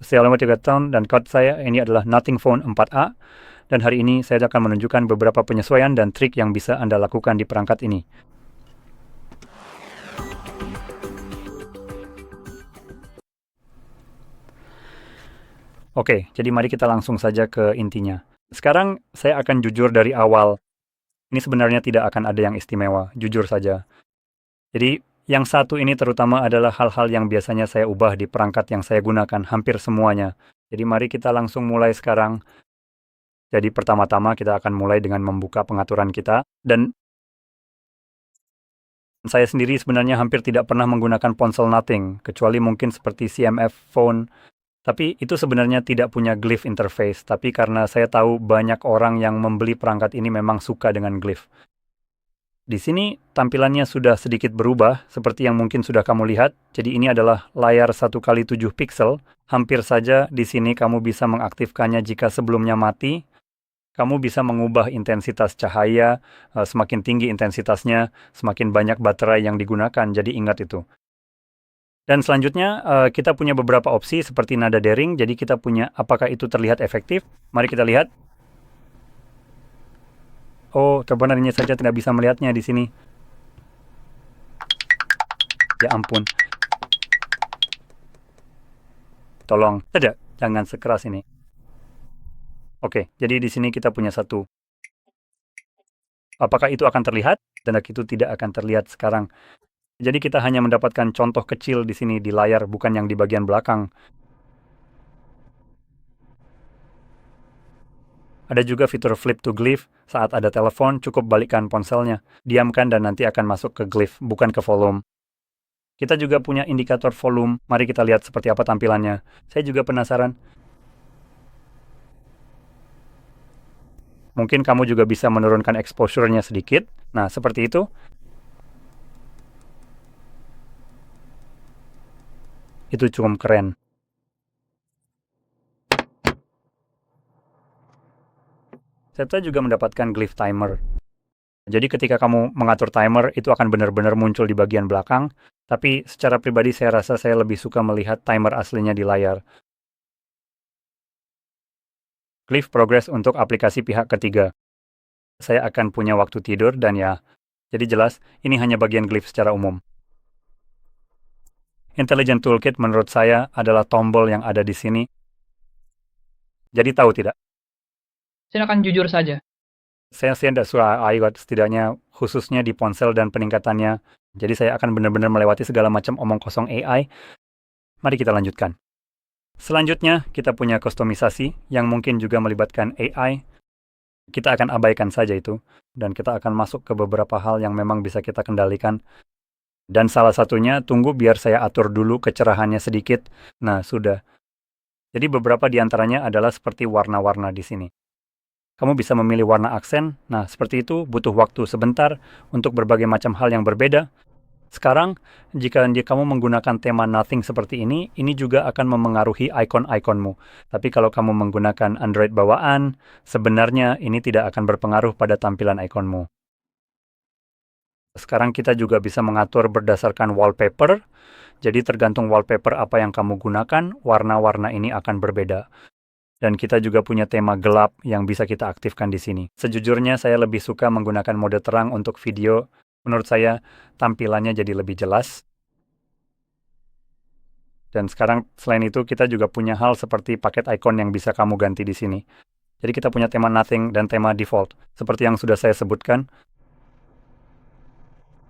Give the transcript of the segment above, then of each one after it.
Saya Alamat 3 tahun dan code saya ini adalah Nothing Phone 4A. Dan hari ini saya akan menunjukkan beberapa penyesuaian dan trik yang bisa Anda lakukan di perangkat ini. Oke, jadi mari kita langsung saja ke intinya. Sekarang saya akan jujur dari awal. Ini sebenarnya tidak akan ada yang istimewa, jujur saja. Jadi, yang satu ini terutama adalah hal-hal yang biasanya saya ubah di perangkat yang saya gunakan, hampir semuanya. Jadi mari kita langsung mulai sekarang. Jadi pertama-tama kita akan mulai dengan membuka pengaturan kita. Dan saya sendiri sebenarnya hampir tidak pernah menggunakan ponsel Nothing, kecuali mungkin seperti CMF Phone. Tapi itu sebenarnya tidak punya glyph interface, tapi karena saya tahu banyak orang yang membeli perangkat ini memang suka dengan glyph. Di sini tampilannya sudah sedikit berubah, seperti yang mungkin sudah kamu lihat. Jadi ini adalah layar 1x7 pixel. Hampir saja di sini kamu bisa mengaktifkannya jika sebelumnya mati. Kamu bisa mengubah intensitas cahaya, semakin tinggi intensitasnya, semakin banyak baterai yang digunakan, jadi ingat itu. Dan selanjutnya, kita punya beberapa opsi seperti nada dering, jadi kita punya apakah itu terlihat efektif. Mari kita lihat. Oh, terbenarnya saja tidak bisa melihatnya di sini. Ya ampun. Tolong, tidak, jangan sekeras ini. Oke, jadi di sini kita punya satu. Apakah itu akan terlihat? Dan itu tidak akan terlihat sekarang. Jadi kita hanya mendapatkan contoh kecil di sini di layar, bukan yang di bagian belakang. Ada juga fitur flip to glyph. Saat ada telepon, cukup balikkan ponselnya. Diamkan dan nanti akan masuk ke glyph, bukan ke volume. Kita juga punya indikator volume. Mari kita lihat seperti apa tampilannya. Saya juga penasaran. Mungkin kamu juga bisa menurunkan exposure-nya sedikit. Nah, seperti itu. Itu cukup keren. Saya juga mendapatkan glyph timer. Jadi ketika kamu mengatur timer, itu akan benar-benar muncul di bagian belakang. Tapi secara pribadi saya rasa saya lebih suka melihat timer aslinya di layar. Glyph progress untuk aplikasi pihak ketiga. Saya akan punya waktu tidur dan ya, jadi jelas ini hanya bagian glyph secara umum. Intelligent Toolkit menurut saya adalah tombol yang ada di sini. Jadi tahu tidak? Silakan jujur saja. Saya tidak suka iOS setidaknya khususnya di ponsel dan peningkatannya. Jadi saya akan benar-benar melewati segala macam omong kosong AI. Mari kita lanjutkan. Selanjutnya, kita punya kustomisasi yang mungkin juga melibatkan AI. Kita akan abaikan saja itu, dan kita akan masuk ke beberapa hal yang memang bisa kita kendalikan. Dan salah satunya, tunggu biar saya atur dulu kecerahannya sedikit. Nah, sudah. Jadi beberapa di antaranya adalah seperti warna-warna di sini. Kamu bisa memilih warna aksen. Nah, seperti itu butuh waktu sebentar untuk berbagai macam hal yang berbeda. Sekarang, jika kamu menggunakan tema Nothing seperti ini juga akan memengaruhi ikon-ikonmu. Tapi kalau kamu menggunakan Android bawaan, sebenarnya ini tidak akan berpengaruh pada tampilan ikonmu. Sekarang kita juga bisa mengatur berdasarkan wallpaper. Jadi tergantung wallpaper apa yang kamu gunakan, warna-warna ini akan berbeda. Dan kita juga punya tema gelap yang bisa kita aktifkan di sini. Sejujurnya saya lebih suka menggunakan mode terang untuk video. Menurut saya tampilannya jadi lebih jelas. Dan sekarang selain itu kita juga punya hal seperti paket icon yang bisa kamu ganti di sini. Jadi kita punya tema Nothing dan tema Default. Seperti yang sudah saya sebutkan.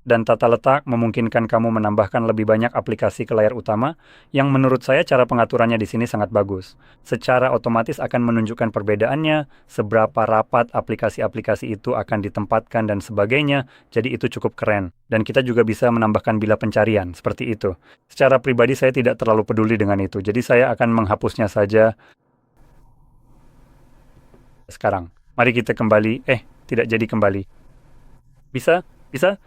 Dan tata letak memungkinkan kamu menambahkan lebih banyak aplikasi ke layar utama, yang menurut saya cara pengaturannya di sini sangat bagus. Secara otomatis akan menunjukkan perbedaannya, seberapa rapat aplikasi-aplikasi itu akan ditempatkan dan sebagainya, jadi itu cukup keren. Dan kita juga bisa menambahkan bilah pencarian, seperti itu. Secara pribadi saya tidak terlalu peduli dengan itu, jadi saya akan menghapusnya saja sekarang. Mari kita kembali, tidak jadi kembali. Bisa? Bisa?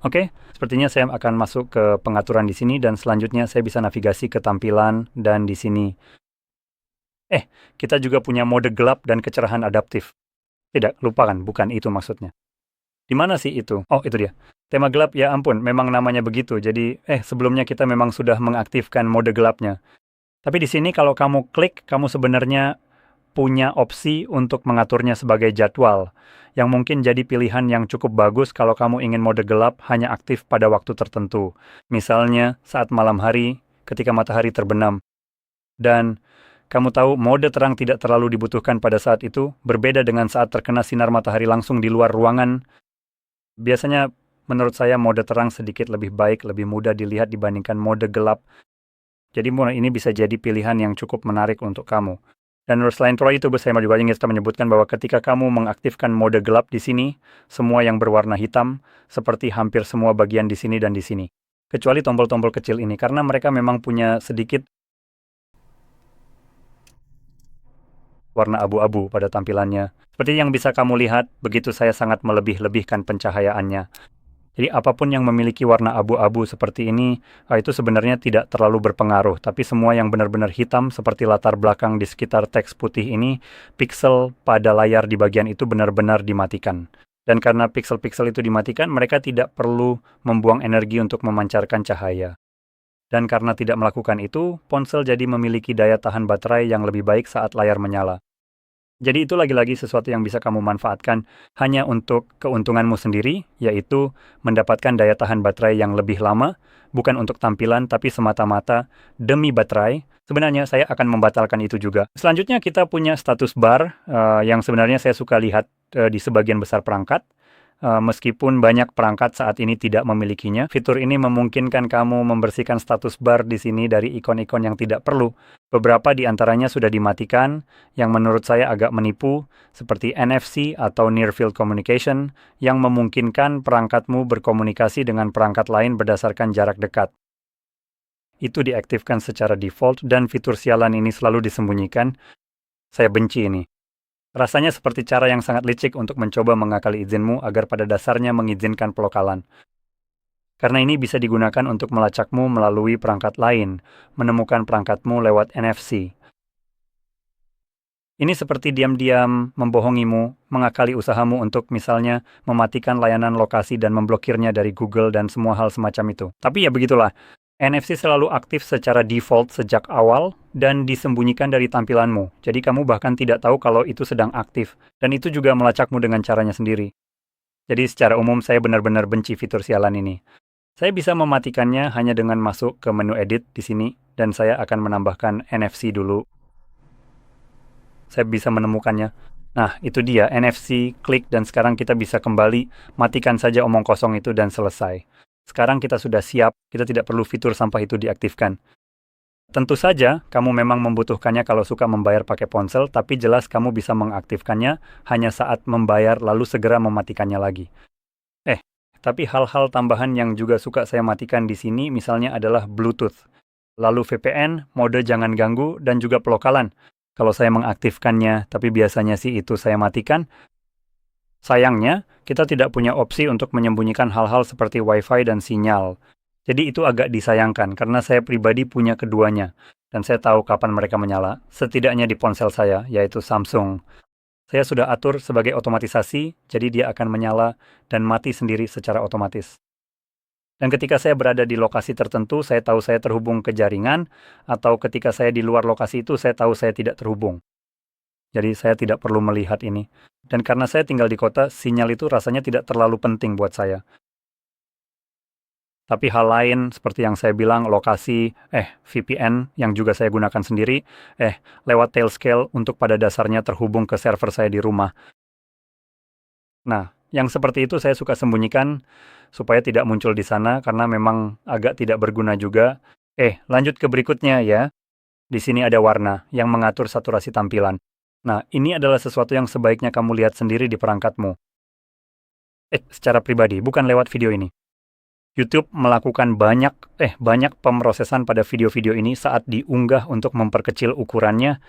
Oke, sepertinya saya akan masuk ke pengaturan di sini dan selanjutnya saya bisa navigasi ke tampilan dan di sini. Kita juga punya mode gelap dan kecerahan adaptif. Tidak, lupakan, bukan itu maksudnya. Di mana sih itu? Oh, itu dia. Tema gelap, ya ampun, memang namanya begitu. Jadi, sebelumnya kita memang sudah mengaktifkan mode gelapnya. Tapi di sini kalau kamu klik, kamu sebenarnya punya opsi untuk mengaturnya sebagai jadwal, yang mungkin jadi pilihan yang cukup bagus kalau kamu ingin mode gelap hanya aktif pada waktu tertentu. Misalnya saat malam hari, ketika matahari terbenam. Dan kamu tahu mode terang tidak terlalu dibutuhkan pada saat itu, berbeda dengan saat terkena sinar matahari langsung di luar ruangan. Biasanya menurut saya mode terang sedikit lebih baik, lebih mudah dilihat dibandingkan mode gelap. Jadi ini bisa jadi pilihan yang cukup menarik untuk kamu. Dan selain itu, saya juga ingin menyebutkan bahwa ketika kamu mengaktifkan mode gelap di sini, semua yang berwarna hitam, seperti hampir semua bagian di sini dan di sini. Kecuali tombol-tombol kecil ini, karena mereka memang punya sedikit warna abu-abu pada tampilannya. Seperti yang bisa kamu lihat, begitu saya sangat melebih-lebihkan pencahayaannya. Jadi apapun yang memiliki warna abu-abu seperti ini, itu sebenarnya tidak terlalu berpengaruh. Tapi semua yang benar-benar hitam seperti latar belakang di sekitar teks putih ini, pixel pada layar di bagian itu benar-benar dimatikan. Dan karena pixel-pixel itu dimatikan, mereka tidak perlu membuang energi untuk memancarkan cahaya. Dan karena tidak melakukan itu, ponsel jadi memiliki daya tahan baterai yang lebih baik saat layar menyala. Jadi itu lagi-lagi sesuatu yang bisa kamu manfaatkan hanya untuk keuntunganmu sendiri, yaitu mendapatkan daya tahan baterai yang lebih lama, bukan untuk tampilan tapi semata-mata demi baterai. Sebenarnya saya akan membatalkan itu juga. Selanjutnya kita punya status bar yang sebenarnya saya suka lihat di sebagian besar perangkat. Meskipun banyak perangkat saat ini tidak memilikinya, fitur ini memungkinkan kamu membersihkan status bar di sini dari ikon-ikon yang tidak perlu. Beberapa di antaranya sudah dimatikan, yang menurut saya agak menipu, seperti NFC atau Near Field Communication, yang memungkinkan perangkatmu berkomunikasi dengan perangkat lain berdasarkan jarak dekat. Itu diaktifkan secara default, dan fitur sialan ini selalu disembunyikan. Saya benci ini. Rasanya seperti cara yang sangat licik untuk mencoba mengakali izinmu agar pada dasarnya mengizinkan pelokalan. Karena ini bisa digunakan untuk melacakmu melalui perangkat lain, menemukan perangkatmu lewat NFC. Ini seperti diam-diam membohongimu, mengakali usahamu untuk misalnya mematikan layanan lokasi dan memblokirnya dari Google dan semua hal semacam itu. Tapi ya begitulah. NFC selalu aktif secara default sejak awal dan disembunyikan dari tampilanmu. Jadi kamu bahkan tidak tahu kalau itu sedang aktif. Dan itu juga melacakmu dengan caranya sendiri. Jadi secara umum saya benar-benar benci fitur sialan ini. Saya bisa mematikannya hanya dengan masuk ke menu edit di sini. Dan saya akan menambahkan NFC dulu. Saya bisa menemukannya. Nah, itu dia NFC, klik, dan sekarang kita bisa kembali matikan saja omong kosong itu dan selesai. Sekarang kita sudah siap, kita tidak perlu fitur sampah itu diaktifkan. Tentu saja, kamu memang membutuhkannya kalau suka membayar pakai ponsel, tapi jelas kamu bisa mengaktifkannya hanya saat membayar lalu segera mematikannya lagi. Tapi hal-hal tambahan yang juga suka saya matikan di sini misalnya adalah Bluetooth, lalu VPN, mode jangan ganggu, dan juga pelokalan. Kalau saya mengaktifkannya, tapi biasanya sih itu saya matikan. Sayangnya, kita tidak punya opsi untuk menyembunyikan hal-hal seperti Wi-Fi dan sinyal. Jadi itu agak disayangkan karena saya pribadi punya keduanya. Dan saya tahu kapan mereka menyala, setidaknya di ponsel saya, yaitu Samsung. Saya sudah atur sebagai otomatisasi, jadi dia akan menyala dan mati sendiri secara otomatis. Dan ketika saya berada di lokasi tertentu, saya tahu saya terhubung ke jaringan, atau ketika saya di luar lokasi itu, saya tahu saya tidak terhubung. Jadi saya tidak perlu melihat ini. Dan karena saya tinggal di kota, sinyal itu rasanya tidak terlalu penting buat saya. Tapi hal lain, seperti yang saya bilang, lokasi, VPN, yang juga saya gunakan sendiri, lewat Tailscale untuk pada dasarnya terhubung ke server saya di rumah. Nah, yang seperti itu saya suka sembunyikan, supaya tidak muncul di sana, karena memang agak tidak berguna juga. Lanjut ke berikutnya ya. Di sini ada warna, yang mengatur saturasi tampilan. Nah, ini adalah sesuatu yang sebaiknya kamu lihat sendiri di perangkatmu. Secara pribadi, bukan lewat video ini. YouTube melakukan banyak pemrosesan pada video-video ini saat diunggah untuk memperkecil ukurannya.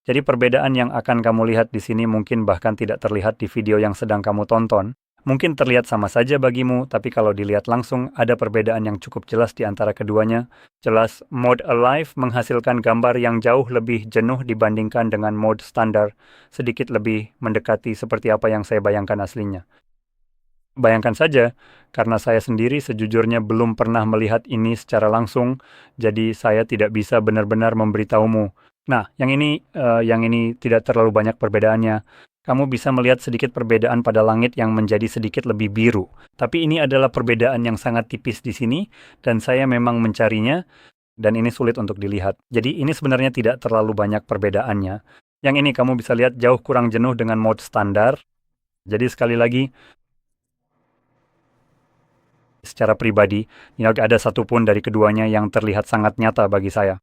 Jadi perbedaan yang akan kamu lihat di sini mungkin bahkan tidak terlihat di video yang sedang kamu tonton. Mungkin terlihat sama saja bagimu, tapi kalau dilihat langsung ada perbedaan yang cukup jelas di antara keduanya. Jelas, mode Alive menghasilkan gambar yang jauh lebih jenuh dibandingkan dengan mode standar, sedikit lebih mendekati seperti apa yang saya bayangkan aslinya. Bayangkan saja, karena saya sendiri sejujurnya belum pernah melihat ini secara langsung, jadi saya tidak bisa benar-benar memberitahumu. Nah, yang ini tidak terlalu banyak perbedaannya. Kamu bisa melihat sedikit perbedaan pada langit yang menjadi sedikit lebih biru. Tapi ini adalah perbedaan yang sangat tipis di sini, dan saya memang mencarinya, dan ini sulit untuk dilihat. Jadi ini sebenarnya tidak terlalu banyak perbedaannya. Yang ini kamu bisa lihat jauh kurang jenuh dengan mode standar. Jadi sekali lagi, secara pribadi, tidak ada satupun dari keduanya yang terlihat sangat nyata bagi saya.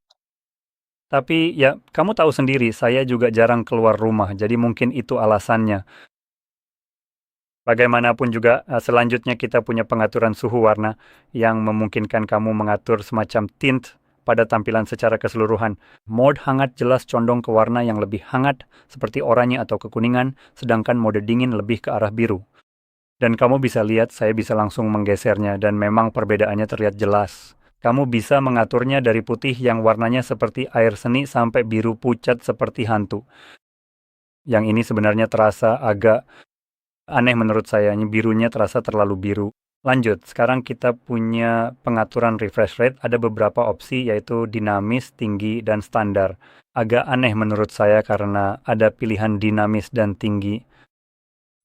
Tapi ya, kamu tahu sendiri, saya juga jarang keluar rumah, jadi mungkin itu alasannya. Bagaimanapun juga, selanjutnya kita punya pengaturan suhu warna yang memungkinkan kamu mengatur semacam tint pada tampilan secara keseluruhan. Mode hangat jelas condong ke warna yang lebih hangat, seperti oranye atau kekuningan, sedangkan mode dingin lebih ke arah biru. Dan kamu bisa lihat, saya bisa langsung menggesernya, dan memang perbedaannya terlihat jelas. Kamu bisa mengaturnya dari putih yang warnanya seperti air seni sampai biru pucat seperti hantu. Yang ini sebenarnya terasa agak aneh menurut saya, birunya terasa terlalu biru. Lanjut, sekarang kita punya pengaturan refresh rate, ada beberapa opsi yaitu dinamis, tinggi, dan standar. Agak aneh menurut saya karena ada pilihan dinamis dan tinggi.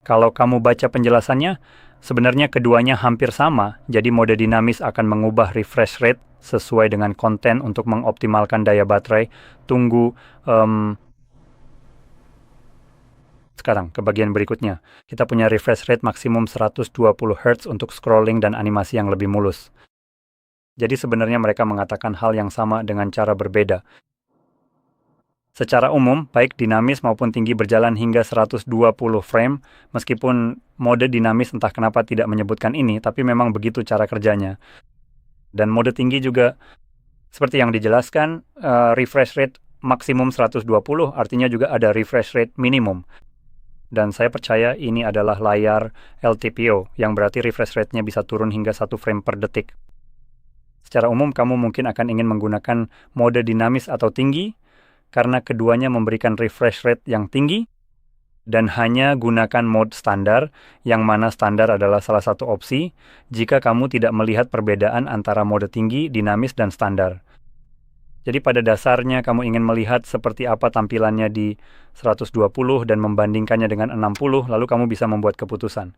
Kalau kamu baca penjelasannya, sebenarnya keduanya hampir sama, jadi mode dinamis akan mengubah refresh rate sesuai dengan konten untuk mengoptimalkan daya baterai. Tunggu, sekarang ke bagian berikutnya. Kita punya refresh rate maksimum 120 Hz untuk scrolling dan animasi yang lebih mulus. Jadi sebenarnya mereka mengatakan hal yang sama dengan cara berbeda. Secara umum, baik dinamis maupun tinggi berjalan hingga 120 frame, meskipun mode dinamis entah kenapa tidak menyebutkan ini, tapi memang begitu cara kerjanya. Dan mode tinggi juga, seperti yang dijelaskan, refresh rate maksimum 120, artinya juga ada refresh rate minimum. Dan saya percaya ini adalah layar LTPO, yang berarti refresh rate-nya bisa turun hingga 1 frame per detik. Secara umum, kamu mungkin akan ingin menggunakan mode dinamis atau tinggi, karena keduanya memberikan refresh rate yang tinggi, dan hanya gunakan mode standar, yang mana standar adalah salah satu opsi, jika kamu tidak melihat perbedaan antara mode tinggi, dinamis, dan standar. Jadi pada dasarnya kamu ingin melihat seperti apa tampilannya di 120 dan membandingkannya dengan 60, lalu kamu bisa membuat keputusan.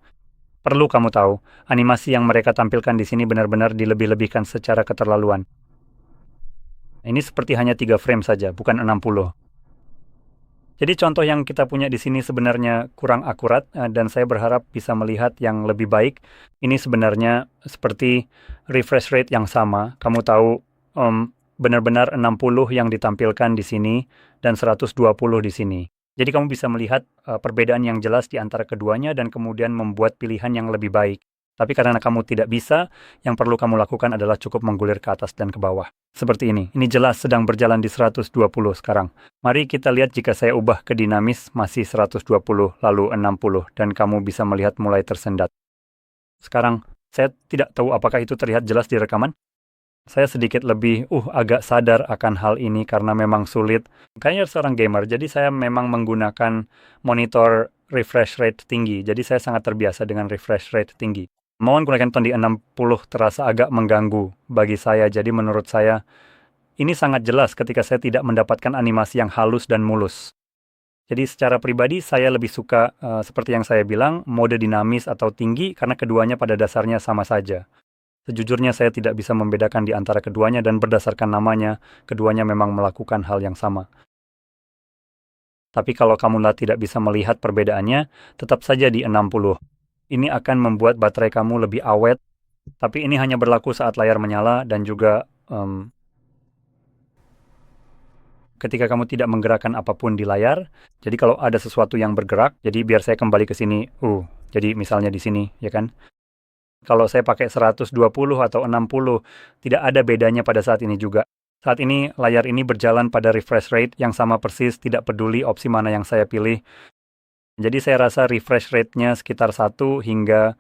Perlu kamu tahu, animasi yang mereka tampilkan di sini benar-benar dilebih-lebihkan secara keterlaluan. Ini seperti hanya 3 frame saja, bukan 60. Jadi contoh yang kita punya di sini sebenarnya kurang akurat, dan saya berharap bisa melihat yang lebih baik. Ini sebenarnya seperti refresh rate yang sama. Kamu tahu, benar-benar 60 yang ditampilkan di sini dan 120 di sini. Jadi kamu bisa melihat perbedaan yang jelas di antara keduanya dan kemudian membuat pilihan yang lebih baik. Tapi karena kamu tidak bisa, yang perlu kamu lakukan adalah cukup menggulir ke atas dan ke bawah. Seperti ini. Ini jelas sedang berjalan di 120 sekarang. Mari kita lihat jika saya ubah ke dinamis masih 120 lalu 60 dan kamu bisa melihat mulai tersendat. Sekarang, saya tidak tahu apakah itu terlihat jelas di rekaman. Saya sedikit lebih agak sadar akan hal ini karena memang sulit. Kayaknya seorang gamer, jadi saya memang menggunakan monitor refresh rate tinggi. Jadi saya sangat terbiasa dengan refresh rate tinggi. Mohon gunakan ton di 60 terasa agak mengganggu bagi saya. Jadi menurut saya, ini sangat jelas ketika saya tidak mendapatkan animasi yang halus dan mulus. Jadi secara pribadi saya lebih suka, seperti yang saya bilang, mode dinamis atau tinggi karena keduanya pada dasarnya sama saja. Sejujurnya saya tidak bisa membedakan di antara keduanya dan berdasarkan namanya, keduanya memang melakukan hal yang sama. Tapi kalau kamu tidak bisa melihat perbedaannya, tetap saja di 60. Ini akan membuat baterai kamu lebih awet, tapi ini hanya berlaku saat layar menyala dan juga ketika kamu tidak menggerakkan apapun di layar. Jadi kalau ada sesuatu yang bergerak, jadi biar saya kembali ke sini, jadi misalnya di sini, ya kan? Kalau saya pakai 120 atau 60, tidak ada bedanya pada saat ini juga. Saat ini, layar ini berjalan pada refresh rate yang sama persis, tidak peduli opsi mana yang saya pilih. Jadi saya rasa refresh rate-nya sekitar 1 hingga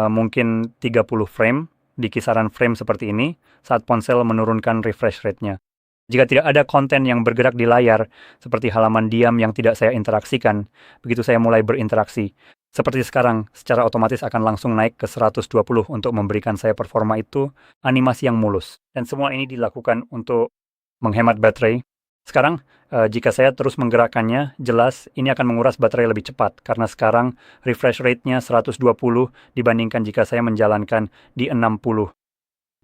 mungkin 30 frame, di kisaran frame seperti ini, saat ponsel menurunkan refresh rate-nya. Jika tidak ada konten yang bergerak di layar, seperti halaman diam yang tidak saya interaksikan, begitu saya mulai berinteraksi, Seperti sekarang, secara otomatis akan langsung naik ke 120 untuk memberikan saya performa itu animasi yang mulus. Dan semua ini dilakukan untuk menghemat baterai. Sekarang, jika saya terus menggerakkannya, jelas ini akan menguras baterai lebih cepat. Karena sekarang refresh rate-nya 120 dibandingkan jika saya menjalankan di 60.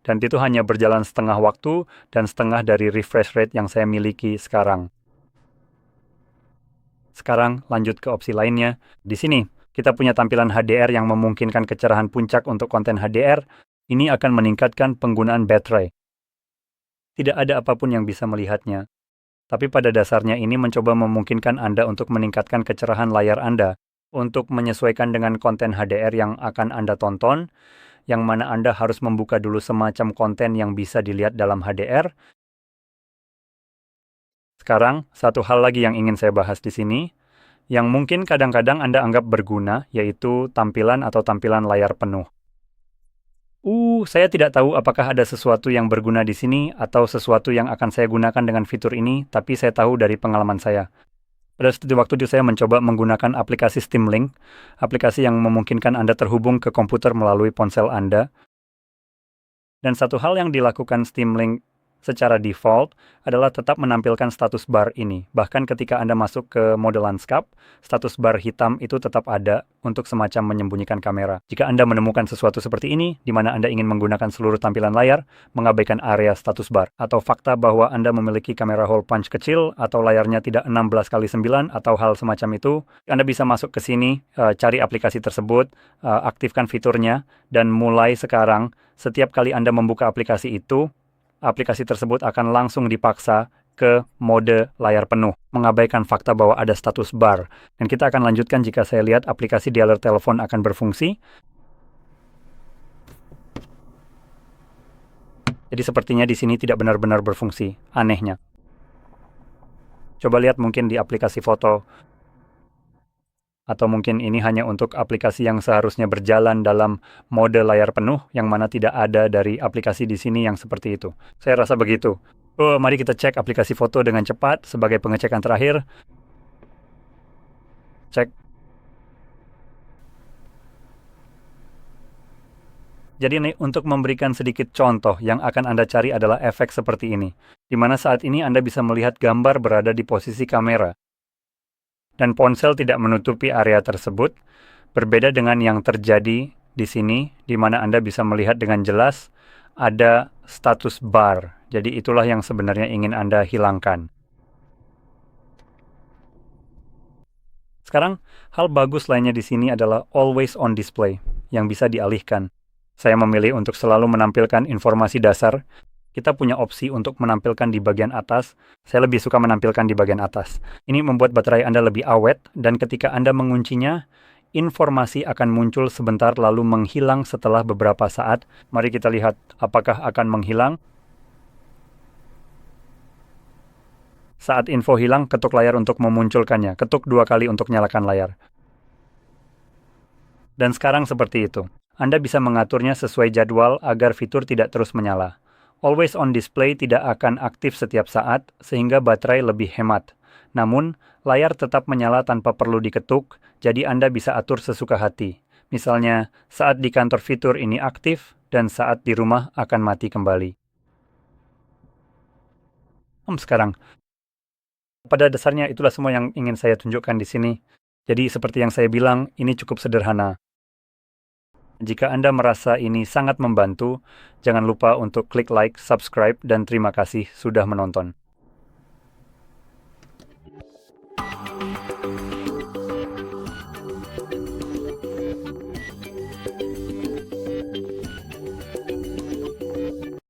Dan itu hanya berjalan setengah waktu dan setengah dari refresh rate yang saya miliki sekarang. Sekarang lanjut ke opsi lainnya. Di sini, kita punya tampilan HDR yang memungkinkan kecerahan puncak untuk konten HDR. Ini akan meningkatkan penggunaan baterai. Tidak ada apapun yang bisa melihatnya. Tapi pada dasarnya ini mencoba memungkinkan Anda untuk meningkatkan kecerahan layar Anda untuk menyesuaikan dengan konten HDR yang akan Anda tonton, yang mana Anda harus membuka dulu semacam konten yang bisa dilihat dalam HDR. Sekarang, satu hal lagi yang ingin saya bahas di sini, yang mungkin kadang-kadang Anda anggap berguna, yaitu tampilan atau tampilan layar penuh. Saya tidak tahu apakah ada sesuatu yang berguna di sini atau sesuatu yang akan saya gunakan dengan fitur ini, tapi saya tahu dari pengalaman saya. Pada waktu itu saya mencoba menggunakan aplikasi Steam Link, aplikasi yang memungkinkan Anda terhubung ke komputer melalui ponsel Anda. Dan satu hal yang dilakukan Steam Link secara default adalah tetap menampilkan status bar ini. Bahkan ketika Anda masuk ke mode landscape, status bar hitam itu tetap ada untuk semacam menyembunyikan kamera. Jika Anda menemukan sesuatu seperti ini, di mana Anda ingin menggunakan seluruh tampilan layar, mengabaikan area status bar, atau fakta bahwa Anda memiliki kamera hole punch kecil, atau layarnya tidak 16x9, atau hal semacam itu, Anda bisa masuk ke sini, cari aplikasi tersebut, aktifkan fiturnya, dan mulai sekarang, setiap kali Anda membuka aplikasi itu, aplikasi tersebut akan langsung dipaksa ke mode layar penuh, mengabaikan fakta bahwa ada status bar. Dan kita akan lanjutkan jika saya lihat aplikasi dialer telepon akan berfungsi. Jadi sepertinya di sini tidak benar-benar berfungsi, anehnya. Coba lihat mungkin di aplikasi foto. Atau mungkin ini hanya untuk aplikasi yang seharusnya berjalan dalam mode layar penuh, yang mana tidak ada dari aplikasi di sini yang seperti itu. Saya rasa begitu. Mari kita cek aplikasi foto dengan cepat sebagai pengecekan terakhir. Cek. Jadi nih, untuk memberikan sedikit contoh, yang akan Anda cari adalah efek seperti ini, di mana saat ini Anda bisa melihat gambar berada di posisi kamera. Dan ponsel tidak menutupi area tersebut, berbeda dengan yang terjadi di sini, di mana Anda bisa melihat dengan jelas ada status bar. Jadi itulah yang sebenarnya ingin Anda hilangkan. Sekarang, hal bagus lainnya di sini adalah always on display, yang bisa dialihkan. Saya memilih untuk selalu menampilkan informasi dasar. Kita punya opsi untuk menampilkan di bagian atas. Saya lebih suka menampilkan di bagian atas. Ini membuat baterai Anda lebih awet, dan ketika Anda menguncinya, informasi akan muncul sebentar lalu menghilang setelah beberapa saat. Mari kita lihat apakah akan menghilang. Saat info hilang, ketuk layar untuk memunculkannya. Ketuk 2 kali untuk nyalakan layar. Dan sekarang seperti itu. Anda bisa mengaturnya sesuai jadwal agar fitur tidak terus menyala. Always on display tidak akan aktif setiap saat, sehingga baterai lebih hemat. Namun, layar tetap menyala tanpa perlu diketuk, jadi Anda bisa atur sesuka hati. Misalnya, saat di kantor fitur ini aktif, dan saat di rumah akan mati kembali. Sekarang, pada dasarnya itulah semua yang ingin saya tunjukkan di sini. Jadi seperti yang saya bilang, ini cukup sederhana. Jika Anda merasa ini sangat membantu, jangan lupa untuk klik like, subscribe, dan terima kasih sudah menonton.